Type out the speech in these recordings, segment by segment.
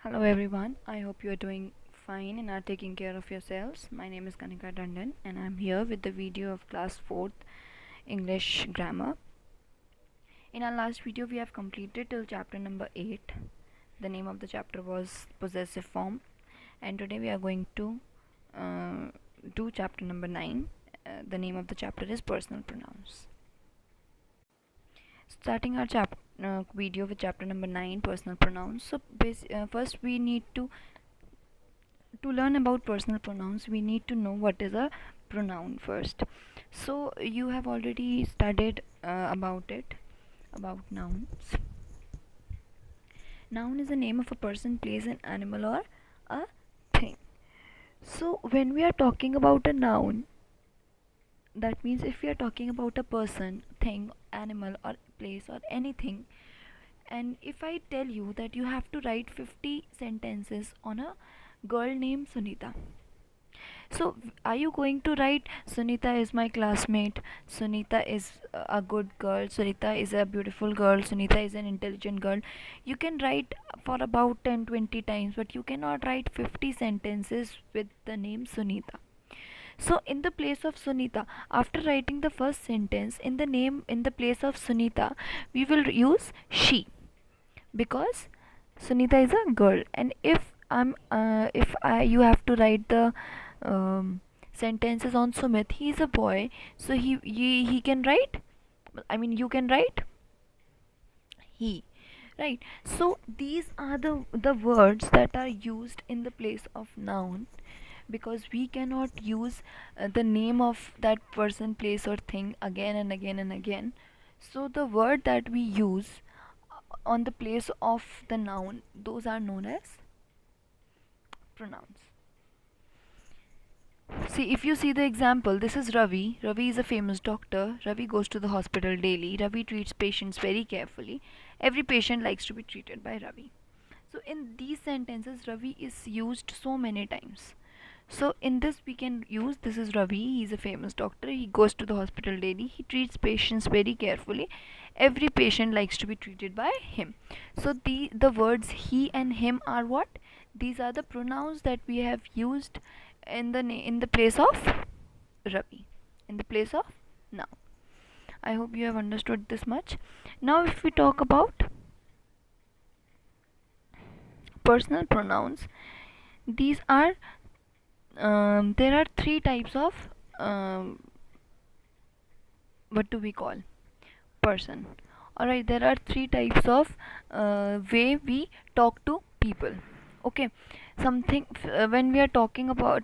Hello everyone, I hope you are doing fine and are taking care of yourselves. My name is Kanika Tandon and I'm here with the video of class 4th English grammar. In our last video we have completed till chapter number 8. The name of the chapter was possessive form, and today we are going to do chapter number 9. The name of the chapter is personal pronouns. Starting our video with chapter number 9, personal pronouns. So first we need to learn about personal pronouns, we need to know what is a pronoun first. So you have already studied about nouns. Noun is the name of a person, place, an animal, or a thing. So when we are talking about a noun, that means if we are talking about a person, thing, animal, or place, or anything, and if I tell you that you have to write 50 sentences on a girl named Sunita, so are you going to write Sunita is my classmate, Sunita is a good girl, Sunita is a beautiful girl, Sunita is an intelligent girl? You can write for about 10-20 times, but you cannot write 50 sentences with the name Sunita. So in the place of Sunita, after writing the first sentence, in the place of Sunita, we will use she, because Sunita is a girl. And if you have to write the sentences on Sumit, he is a boy, so he can write. I mean, you can write he, right? So these are the words that are used in the place of noun, because we cannot use the name of that person, place, or thing again and again and again. So the word that we use on the place of the noun, those are known as pronouns. See, if you see the example, this is Ravi. Ravi is a famous doctor. Ravi goes to the hospital daily. Ravi treats patients very carefully. Every patient likes to be treated by Ravi. So in these sentences, Ravi is used so many times. So in this we can use, this is Ravi, he is a famous doctor, he goes to the hospital daily, he treats patients very carefully, every patient likes to be treated by him. So the words he and him are what? These are the pronouns that we have used in the place of Ravi, in the place of now. I hope you have understood this much. Now if we talk about personal pronouns, these are there are three types of what do we call person. Alright, there are three types of way we talk to people. Okay, when we are talking about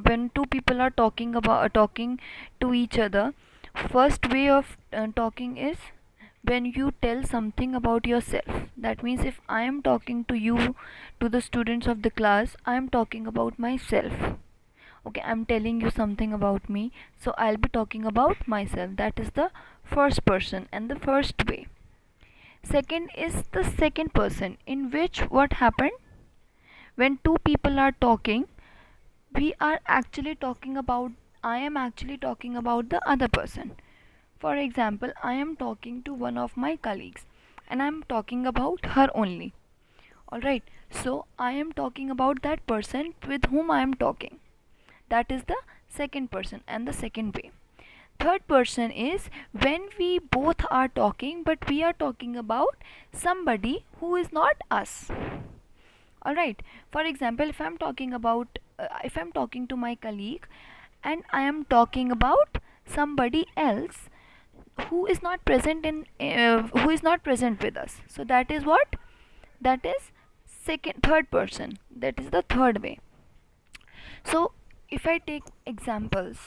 when two people are talking to each other, first way of talking is when you tell something about yourself. That means if I am talking to you, to the students of the class, I am talking about myself. Okay, I'm telling you something about me, so I'll be talking about myself. That is the first person and the first way. Second is the second person, in which what happened, when two people are talking, we are actually talking about, I am actually talking about the other person. For example, I am talking to one of my colleagues and I'm talking about her only. Alright, so I am talking about that person with whom I am talking. That is the second person and the second way. Third person is when we both are talking, but we are talking about somebody who is not us. Alright, for example, if I'm talking to my colleague and I am talking about somebody else who is not present who is not present with us, so that is what, that is third person, that is the third way. So if I take examples,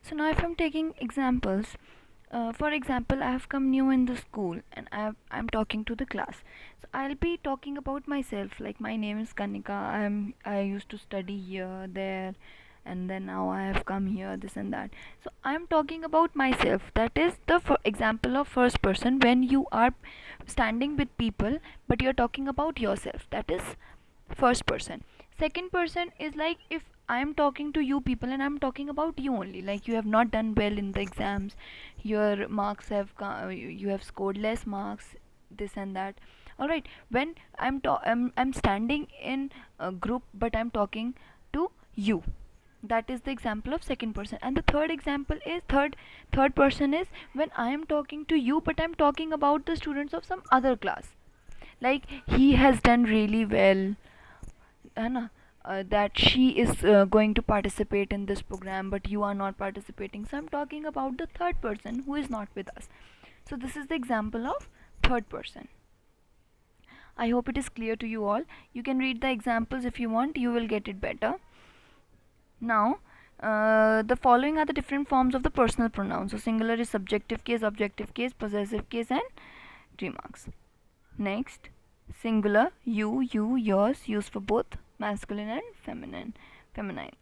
so now if I'm taking examples, for example, I have come new in the school and I'm talking to the class. So I'll be talking about myself, like my name is Kanika, I used to study here, there, and then now I have come here, this and that. So I'm talking about myself. That is the example of first person, when you are standing with people but you're talking about yourself. That is first person. Second person is like if I am talking to you people and I'm talking about you only, like you have not done well in the exams, your marks have you have scored less marks, this and that, All right, when I'm standing in a group but I'm talking to you, that is the example of second person. And the third example is third person is when I am talking to you but I'm talking about the students of some other class, like he has done really well, है ना, that she is going to participate in this program but you are not participating, so I'm talking about the third person who is not with us. So this is the example of third person. I hope it is clear to you all. You can read the examples if you want, you will get it better. Now, the following are the different forms of the personal pronouns. So singular is subjective case, objective case, possessive case, and remarks. Next, singular, you, yours, used for both masculine and feminine.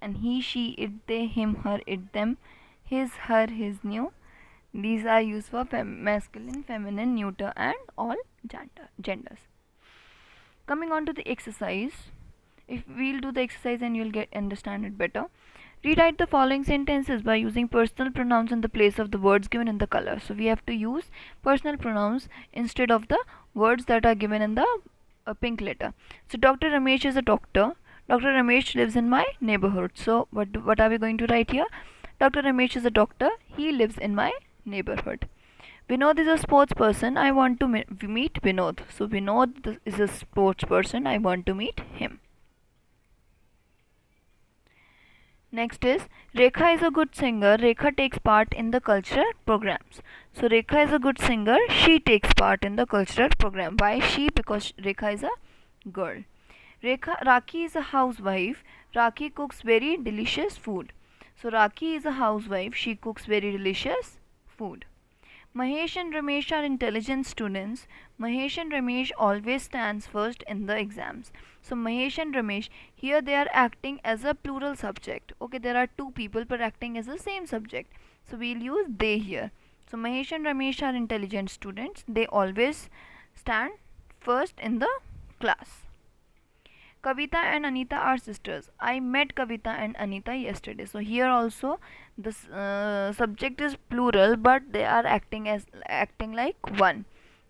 And he, she, it, they, him, her, it, them, his, her, his, new. These are used for masculine, feminine, neuter, and all genders. Coming on to the exercise, if we'll do the exercise and you'll understand it better. Rewrite the following sentences by using personal pronouns in the place of the words given in the color. So we have to use personal pronouns instead of the words that are given in the pink letter. So Dr. Ramesh is a doctor. Dr. Ramesh lives in my neighborhood. So what are we going to write here? Dr. Ramesh is a doctor. He lives in my neighborhood. Vinod is a sports person. I want to meet Vinod. So Vinod is a sports person. I want to meet him. Next is Rekha is a good singer. Rekha takes part in the cultural programs. So Rekha is a good singer. She takes part in the cultural program. Why she? Because Rekha is a girl. Rakhi is a housewife. Rakhi cooks very delicious food. So Rakhi is a housewife. She cooks very delicious food. Mahesh and Ramesh are intelligent students. Mahesh and Ramesh always stands first in the exams. So Mahesh and Ramesh, here they are acting as a plural subject. Okay, there are two people but acting as the same subject. So we'll use they here. So Mahesh and Ramesh are intelligent students. They always stand first in the class. Kavita and Anita are sisters. I met Kavita and Anita yesterday. So here also the subject is plural, but they are acting like one.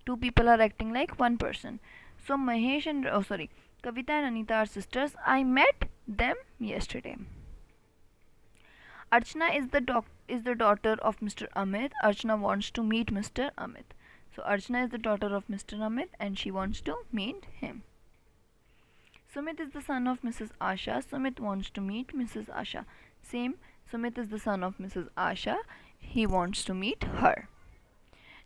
Two people are acting like one person. So Kavita and Anita are sisters. I met them yesterday. Archana is the daughter of Mr. Amit. Archana wants to meet Mr. Amit. So Archana is the daughter of Mr. Amit and she wants to meet him. Sumit is the son of Mrs. Asha. Sumit wants to meet Mrs. Asha. Same, Sumit is the son of Mrs. Asha. He wants to meet her.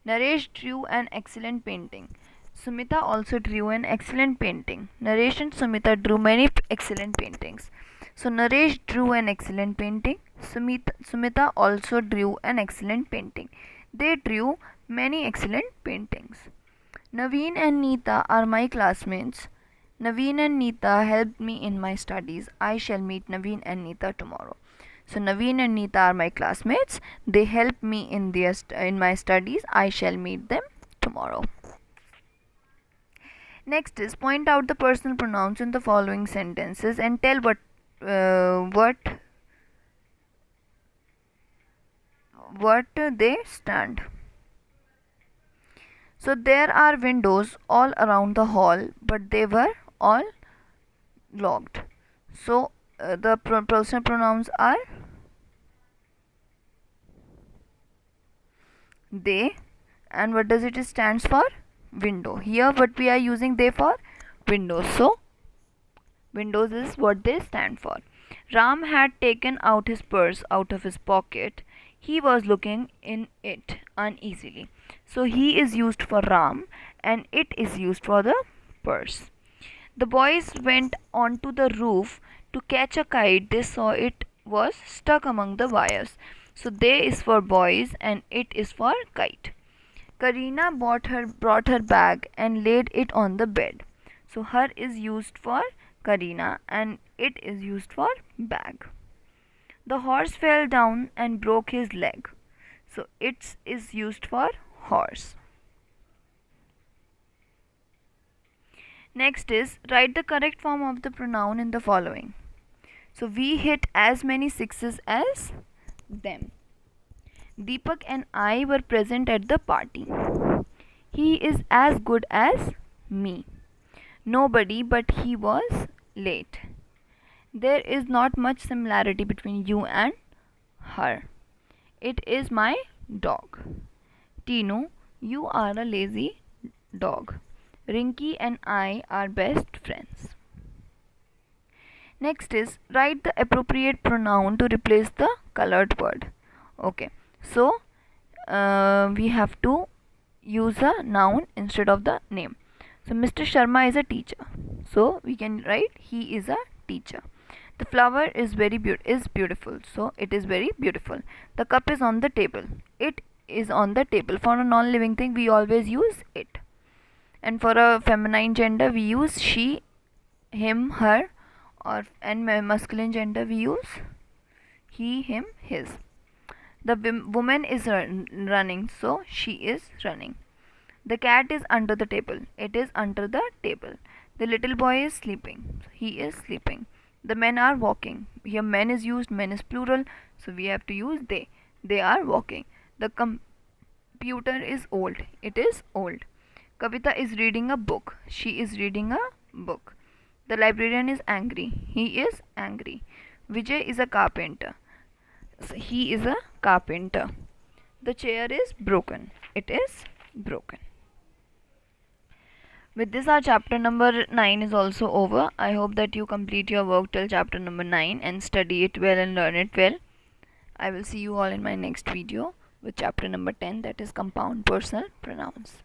Naresh drew an excellent painting. Sumita also drew an excellent painting. Naresh and Sumita drew many excellent paintings. So Naresh drew an excellent painting. Sumita also drew an excellent painting. They drew many excellent paintings. Naveen and Neeta are my classmates. Naveen and Neeta helped me in my studies. I shall meet Naveen and Neeta tomorrow. So Naveen and Neeta are my classmates. They help me in my studies. I shall meet them tomorrow. Next is point out the personal pronouns in the following sentences and tell what they stand. So there are windows all around the hall, but they were all locked. So the personal pronouns are they, and what does it stands for? Window. Here what we are using they for? Windows. So windows is what they stand for. Ram had taken out his purse out of his pocket. He was looking in it uneasily. So he is used for Ram and it is used for the purse. The boys went onto the roof to catch a kite. They saw it was stuck among the wires. So they is for boys and it is for kite. Karina brought her bag and laid it on the bed. So her is used for Karina and it is used for bag. The horse fell down and broke his leg. So it is used for horse. Next is write the correct form of the pronoun in the following. So we hit as many sixes as them. Deepak and I were present at the party. He is as good as me. Nobody, but he was late. There is not much similarity between you and her. It is my dog. Tino, you are a lazy dog. Rinky and I are best friends. Next is write the appropriate pronoun to replace the colored word. Okay, so we have to use a noun instead of the name. So Mr. Sharma is a teacher. So we can write he is a teacher. The flower is beautiful. So it is very beautiful. The cup is on the table. It is on the table. For a non-living thing, we always use it. And for a feminine gender, we use she, him, her, or and masculine gender we use he, him, his. The woman is running, so she is running. The cat is under the table. It is under the table. The little boy is sleeping. He is sleeping. The men are walking. Here men is used, men is plural, so we have to use they. They are walking. The computer is old. It is old. Kavita is reading a book. She is reading a book. The librarian is angry. He is angry. Vijay is a carpenter. So he is a carpenter. The chair is broken. It is broken. With this, our chapter number 9 is also over. I hope that you complete your work till chapter number 9 and study it well and learn it well. I will see you all in my next video with chapter number 10, that is compound personal pronouns.